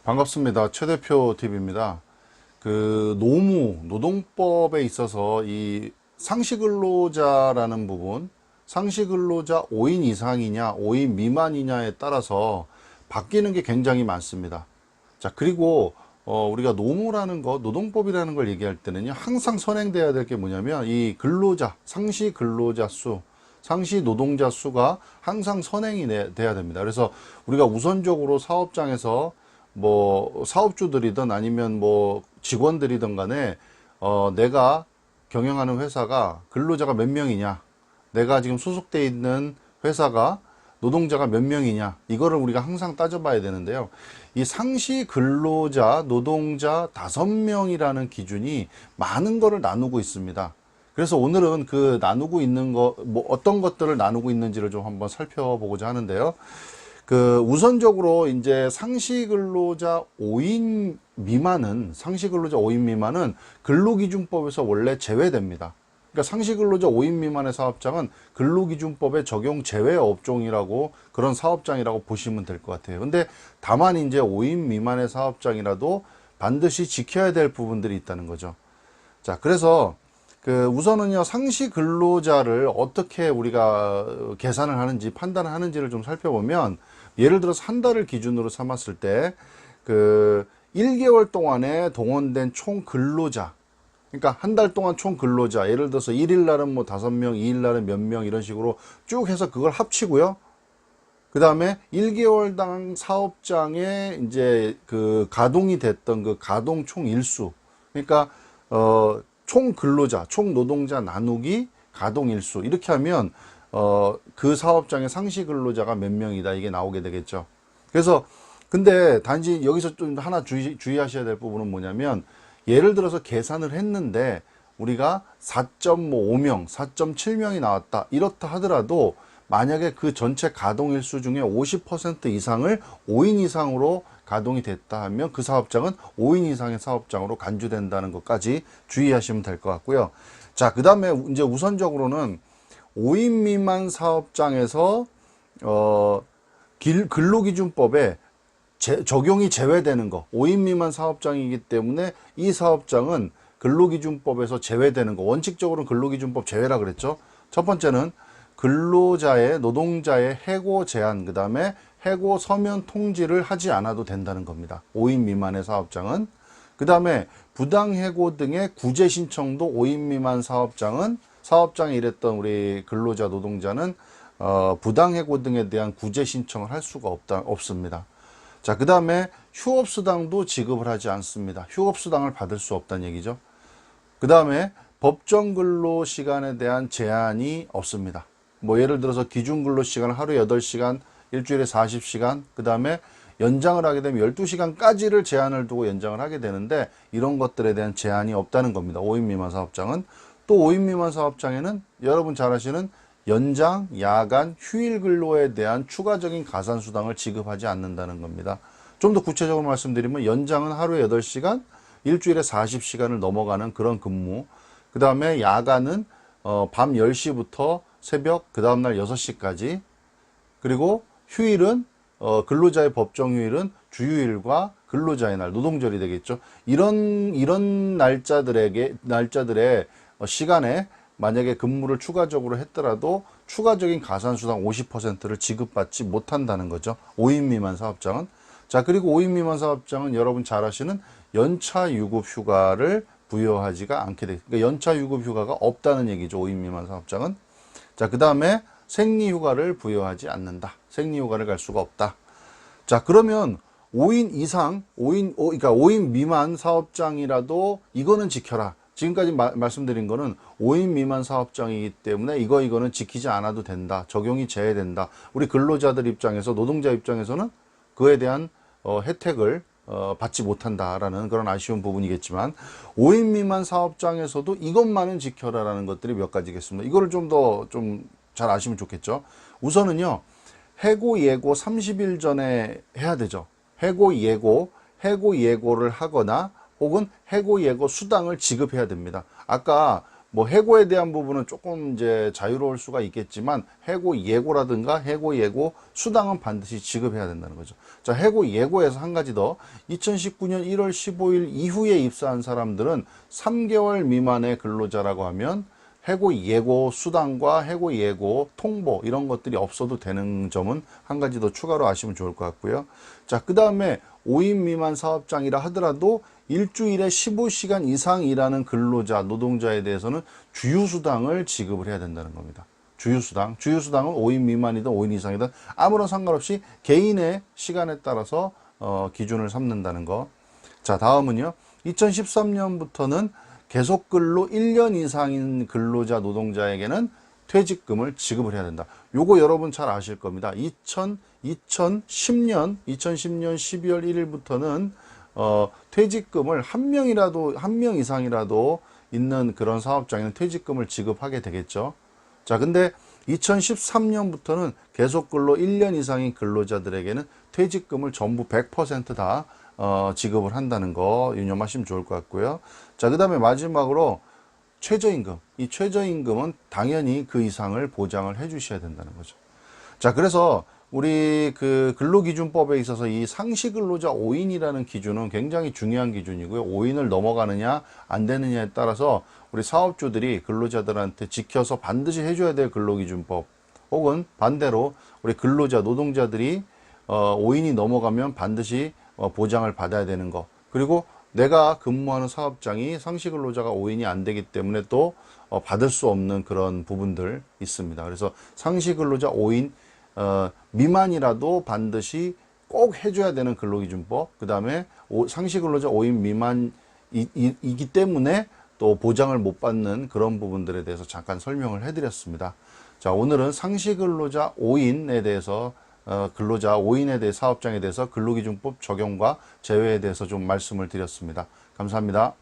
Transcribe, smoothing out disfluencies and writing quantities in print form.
반갑습니다. 최 대표 TV입니다. 노동법에 있어서 이 상시근로자라는 부분, 상시근로자 5인 이상이냐, 5인 미만이냐에 따라서 바뀌는 게 굉장히 많습니다. 자, 그리고 우리가 노무라는 거, 노동법이라는 걸 얘기할 때는요, 항상 선행돼야 될 게 뭐냐면 이 근로자, 상시 근로자 수, 상시 노동자 수가 항상 선행이 돼야 됩니다. 그래서 우리가 우선적으로 사업장에서 뭐 사업주들이든 아니면 뭐 직원들이든 간에 내가 경영하는 회사가 근로자가 몇 명이냐, 내가 지금 소속돼 있는 회사가 노동자가 몇 명이냐, 이거를 우리가 항상 따져봐야 되는데요. 이 상시 근로자, 노동자 5명이라는 기준이 많은 거를 나누고 있습니다. 그래서 오늘은 그 나누고 있는 거, 뭐 어떤 것들을 나누고 있는지를 좀 한번 살펴보고자 하는데요. 우선적으로 이제 상시근로자 5인 미만은, 상시근로자 5인 미만은 근로기준법에서 원래 제외됩니다. 그러니까 상시근로자 5인 미만의 사업장은 근로기준법에 적용 제외 업종이라고, 그런 사업장이라고 보시면 될 것 같아요. 근데 다만 이제 5인 미만의 사업장이라도 반드시 지켜야 될 부분들이 있다는 거죠. 자, 그래서 우선은요, 상시 근로자를 어떻게 우리가 계산을 하는지, 판단을 하는지를 좀 살펴보면, 예를 들어서 한 달을 기준으로 삼았을 때 1개월 동안에 동원된 총 근로자, 그러니까 한 달 동안 총 근로자, 예를 들어서 1일 날은 뭐 5명, 2일 날은 몇 명, 이런 식으로 쭉 해서 그걸 합치고요. 그 다음에 1개월당 사업장에 이제 가동이 됐던 그 가동 총 일수, 그러니까 총 근로자, 총 노동자 나누기 가동 일수, 이렇게 하면 그 사업장의 상시 근로자가 몇 명이다, 이게 나오게 되겠죠. 그래서 근데 단지 여기서 좀 하나 주의하셔야 될 부분은 뭐냐면, 예를 들어서 계산을 했는데 우리가 4.5명, 4.7명이 나왔다, 이렇다 하더라도 만약에 그 전체 가동 일수 중에 50% 이상을 5인 이상으로 가동이 됐다 하면 그 사업장은 5인 이상의 사업장으로 간주된다는 것까지 주의하시면 될 것 같고요. 자, 그 다음에 이제 우선적으로는 5인 미만 사업장에서 근로기준법에 적용이 제외되는 거, 5인 미만 사업장이기 때문에 이 사업장은 근로기준법에서 제외되는 거, 원칙적으로는 근로기준법 제외라 그랬죠. 첫 번째는 근로자의, 노동자의 해고 제한, 그 다음에 해고 서면 통지를 하지 않아도 된다는 겁니다. 5인 미만의 사업장은. 그 다음에 부당해고 등의 구제 신청도 5인 미만 사업장은, 사업장에 일했던 우리 근로자, 노동자는 부당해고 등에 대한 구제 신청을 할 수가 없습니다. 자, 그 다음에 휴업수당도 지급을 하지 않습니다. 휴업수당을 받을 수 없다는 얘기죠. 그 다음에 법정 근로 시간에 대한 제한이 없습니다. 뭐 예를 들어서 기준 근로 시간을 하루에 8시간, 일주일에 40시간, 그 다음에 연장을 하게 되면 12시간까지를 제한을 두고 연장을 하게 되는데, 이런 것들에 대한 제한이 없다는 겁니다. 5인 미만 사업장은. 또 5인 미만 사업장에는 여러분 잘 아시는 연장, 야간, 휴일 근로에 대한 추가적인 가산수당을 지급하지 않는다는 겁니다. 좀 더 구체적으로 말씀드리면, 연장은 하루에 8시간, 일주일에 40시간을 넘어가는 그런 근무, 그 다음에 야간은 밤 10시부터 새벽 그 다음날 6시까지, 그리고 휴일은 근로자의 법정 휴일은 주휴일과 근로자의 날, 노동절이 되겠죠. 이런 날짜들의 시간에 만약에 근무를 추가적으로 했더라도 추가적인 가산수당 50%를 지급받지 못한다는 거죠. 5인 미만 사업장은. 자, 그리고 5인 미만 사업장은 여러분 잘 아시는 연차 유급 휴가를 부여하지가 않게 돼. 그러니까 연차 유급 휴가가 없다는 얘기죠. 5인 미만 사업장은. 자, 그 다음에 생리 휴가를 부여하지 않는다. 생리 휴가를 갈 수가 없다. 자, 그러면 5인 이상, 그러니까 5인 미만 사업장이라도 이거는 지켜라. 지금까지 말씀드린 거는 5인 미만 사업장이기 때문에 이거는 지키지 않아도 된다. 적용이 제외된다. 우리 근로자들 입장에서, 노동자 입장에서는 그에 대한 혜택을 받지 못한다라는 그런 아쉬운 부분이겠지만, 5인 미만 사업장에서도 이것만은 지켜라라는 것들이 몇 가지겠습니다. 이거를 좀 더 잘 아시면 좋겠죠. 우선은요, 해고 예고 30일 전에 해야 되죠. 해고 예고를 하거나 혹은 해고 예고 수당을 지급해야 됩니다. 아까 뭐 해고에 대한 부분은 조금 이제 자유로울 수가 있겠지만 해고 예고라든가 해고 예고 수당은 반드시 지급해야 된다는 거죠. 자, 해고 예고에서 한 가지 더. 2019년 1월 15일 이후에 입사한 사람들은 3개월 미만의 근로자라고 하면 해고 예고 수당과 해고 예고 통보 이런 것들이 없어도 되는 점은 한 가지 더 추가로 아시면 좋을 것 같고요. 자, 그 다음에 5인 미만 사업장이라 하더라도 일주일에 15시간 이상 일하는 근로자, 노동자에 대해서는 주휴수당을 지급을 해야 된다는 겁니다. 주휴수당. 주휴수당은 5인 미만이든 5인 이상이든 아무런 상관없이 개인의 시간에 따라서 기준을 삼는다는 거. 자, 다음은요. 2013년부터는 계속 근로 1년 이상인 근로자 노동자에게는 퇴직금을 지급을 해야 된다. 요거 여러분 잘 아실 겁니다. 2010년 12월 1일부터는 퇴직금을 한 명 이상이라도 있는 그런 사업장에는 퇴직금을 지급하게 되겠죠. 자, 근데 2013년부터는 계속 근로 1년 이상인 근로자들에게는 퇴직금을 전부 100%다 지급을 한다는 거 유념하시면 좋을 것 같고요. 자, 그 다음에 마지막으로 최저임금. 이 최저임금은 당연히 그 이상을 보장을 해 주셔야 된다는 거죠. 자, 그래서 우리 그 근로기준법에 있어서 이 상시근로자 5인이라는 기준은 굉장히 중요한 기준이고요. 5인을 넘어가느냐 안 되느냐에 따라서 우리 사업주들이 근로자들한테 지켜서 반드시 해줘야 될 근로기준법, 혹은 반대로 우리 근로자, 노동자들이 5인이 넘어가면 반드시 보장을 받아야 되는 거, 그리고 내가 근무하는 사업장이 상시근로자가 5인이 안 되기 때문에 또 받을 수 없는 그런 부분들 있습니다. 그래서 상시근로자 5인 미만이라도 반드시 꼭 해줘야 되는 근로기준법, 그 다음에 상시근로자 5인 미만이기 때문에 또 보장을 못 받는 그런 부분들에 대해서 잠깐 설명을 해드렸습니다. 자, 오늘은 상시근로자 5인에 대해서 근로자 5인에 대해 사업장에 대해서 근로기준법 적용과 제외에 대해서 좀 말씀을 드렸습니다. 감사합니다.